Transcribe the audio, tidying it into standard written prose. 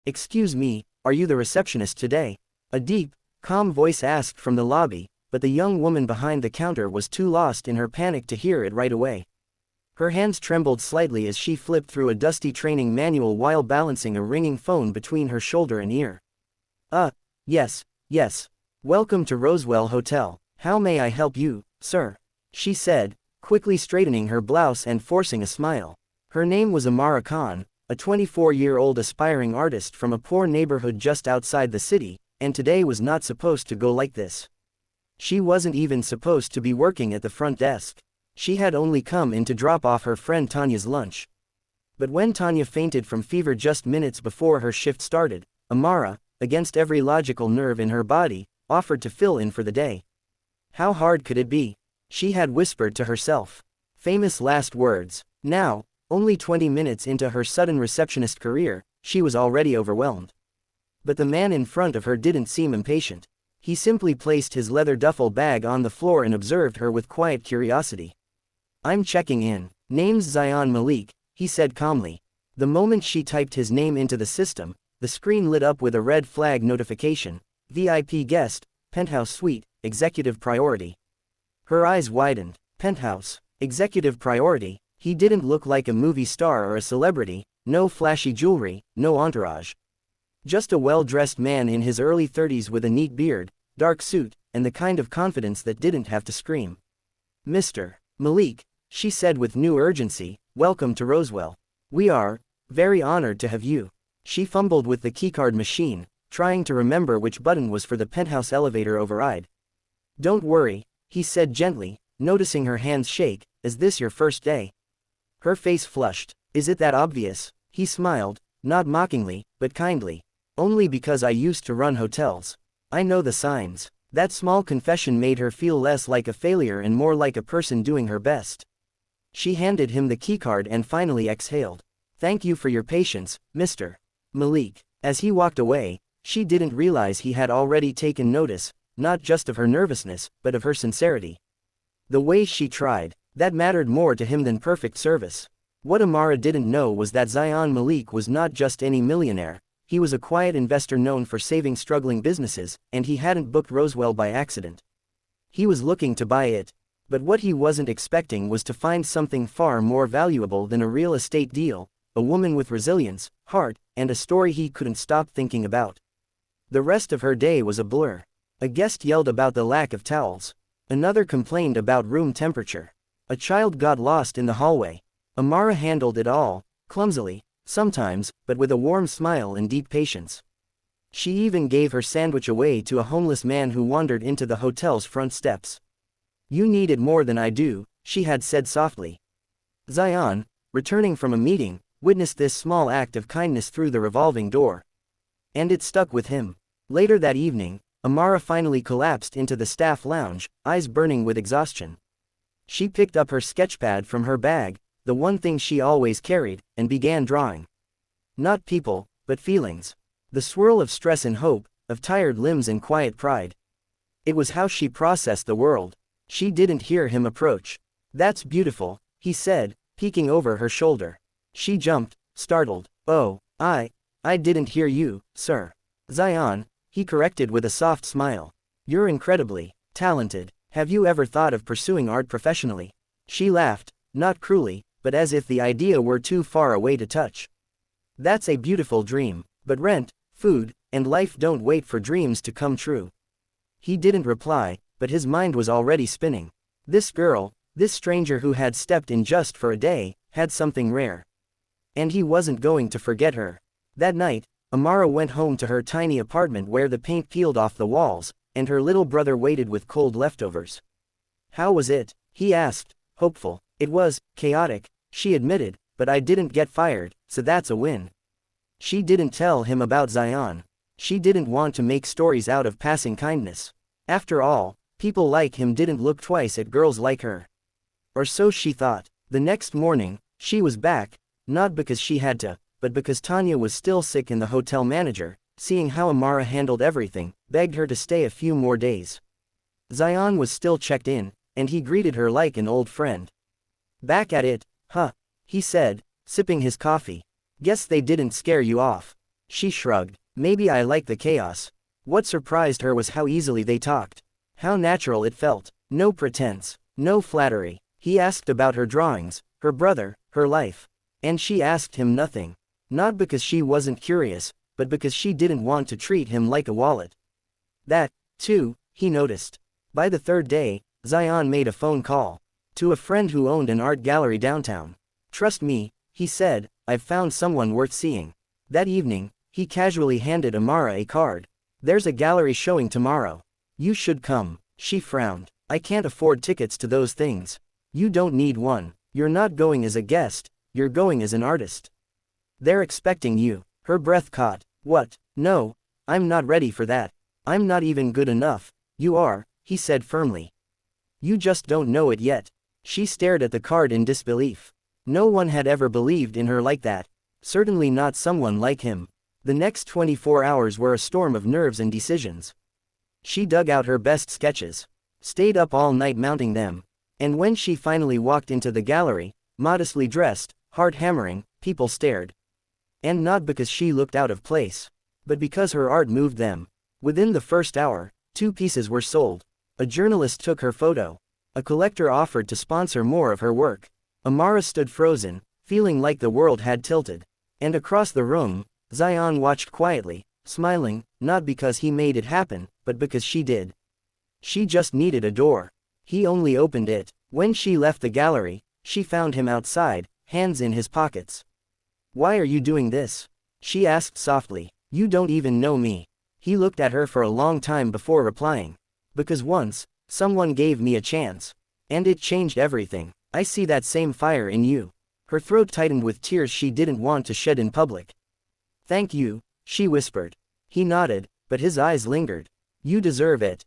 "Excuse me, are you the receptionist today?" A deep, calm voice asked from the lobby, but the young woman behind the counter was too lost in her panic to hear it right away. Her hands trembled slightly as she flipped through a dusty training manual while balancing a ringing phone between her shoulder and ear. Yes, yes. Welcome to Rosewell Hotel. How may I help you, sir?" she said, quickly straightening her blouse and forcing a smile. Her name was Amara Khan, a 24-year-old aspiring artist from a poor neighborhood just outside the city, and today was not supposed to go like this. She wasn't even supposed to be working at the front desk. She had only come in to drop off her friend Tanya's lunch. But when Tanya fainted from fever just minutes before her shift started, Amara, against every logical nerve in her body, offered to fill in for the day. How hard could it be? She had whispered to herself. Famous last words. Now, only 20 minutes into her sudden receptionist career, she was already overwhelmed. But the man in front of her didn't seem impatient. He simply placed his leather duffel bag on the floor and observed her with quiet curiosity. "I'm checking in. Name's Zion Malik," he said calmly. The moment she typed his name into the system, the screen lit up with a red flag notification. VIP guest, penthouse suite, executive priority. Her eyes widened. Penthouse, executive priority. He didn't look like a movie star or a celebrity, no flashy jewelry, no entourage. Just a well-dressed man in his early 30s with a neat beard, dark suit, and the kind of confidence that didn't have to scream. "Mr. Malik," she said with new urgency, "welcome to Rosewell. We are very honored to have you." She fumbled with the keycard machine, trying to remember which button was for the penthouse elevator override. "Don't worry," he said gently, noticing her hands shake. "Is this your first day?" Her face flushed. "Is it that obvious?" He smiled, not mockingly, but kindly. "Only because I used to run hotels. I know the signs." That small confession made her feel less like a failure and more like a person doing her best. She handed him the keycard and finally exhaled. "Thank you for your patience, Mr. Malik." As he walked away, she didn't realize he had already taken notice, not just of her nervousness, but of her sincerity. The way she tried, that mattered more to him than perfect service. What Amara didn't know was that Zion Malik was not just any millionaire. He was a quiet investor known for saving struggling businesses, and he hadn't booked Rosewell by accident. He was looking to buy it. But what he wasn't expecting was to find something far more valuable than a real estate deal, a woman with resilience, heart, and a story he couldn't stop thinking about. The rest of her day was a blur. A guest yelled about the lack of towels. Another complained about room temperature. A child got lost in the hallway. Amara handled it all, clumsily, sometimes, but with a warm smile and deep patience. She even gave her sandwich away to a homeless man who wandered into the hotel's front steps. "You need it more than I do," she had said softly. Zion, returning from a meeting, witnessed this small act of kindness through the revolving door. And it stuck with him. Later that evening, Amara finally collapsed into the staff lounge, eyes burning with exhaustion. She picked up her sketchpad from her bag, the one thing she always carried, and began drawing. Not people, but feelings. The swirl of stress and hope, of tired limbs and quiet pride. It was how she processed the world. She didn't hear him approach. "That's beautiful," he said, peeking over her shoulder. She jumped, startled. "Oh, I didn't hear you, sir." "Zion," he corrected with a soft smile. "You're incredibly talented. Have you ever thought of pursuing art professionally?" She laughed, not cruelly, but as if the idea were too far away to touch. "That's a beautiful dream, but rent, food, and life don't wait for dreams to come true." He didn't reply, but his mind was already spinning. This girl, this stranger who had stepped in just for a day, had something rare. And he wasn't going to forget her. That night, Amara went home to her tiny apartment where the paint peeled off the walls, and her little brother waited with cold leftovers. "How was it?" he asked, hopeful. "It was chaotic," she admitted, "but I didn't get fired, so that's a win." She didn't tell him about Zion. She didn't want to make stories out of passing kindness. After all, people like him didn't look twice at girls like her. Or so she thought. The next morning, she was back, not because she had to, but because Tanya was still sick and the hotel manager, seeing how Amara handled everything, begged her to stay a few more days. Zion was still checked in, and he greeted her like an old friend. "Back at it, huh?" he said, sipping his coffee. "Guess they didn't scare you off." She shrugged. Maybe I like the chaos. What surprised her was how easily they talked. How natural it felt. No pretense. No flattery. He asked about her drawings, her brother, her life. And she asked him nothing. Not because she wasn't curious, but because she didn't want to treat him like a wallet. That, too, he noticed. By the third day, Zion made a phone call. To a friend who owned an art gallery downtown. Trust me, he said, I've found someone worth seeing. That evening, he casually handed Amara a card. There's a gallery showing tomorrow. You should come. She frowned. I can't afford tickets to those things. You don't need one. You're not going as a guest, you're going as an artist. They're expecting you. Her breath caught. What? No, I'm not ready for that. I'm not even good enough. You are, he said firmly. You just don't know it yet. She stared at the card in disbelief. No one had ever believed in her like that. Certainly not someone like him. The next 24 hours were a storm of nerves and decisions. She dug out her best sketches. Stayed up all night mounting them. And when she finally walked into the gallery, modestly dressed, heart hammering, people stared. And not because she looked out of place, but because her art moved them. Within the first hour, 2 pieces were sold. A journalist took her photo. A collector offered to sponsor more of her work. Amara stood frozen, feeling like the world had tilted. And across the room, Zion watched quietly, smiling, not because he made it happen, but because she did. She just needed a door. He only opened it. When she left the gallery, she found him outside, hands in his pockets. Why are you doing this? She asked softly. You don't even know me. He looked at her for a long time before replying. Because once, someone gave me a chance. And it changed everything. I see that same fire in you. Her throat tightened with tears she didn't want to shed in public. Thank you, she whispered. He nodded, but his eyes lingered. You deserve it.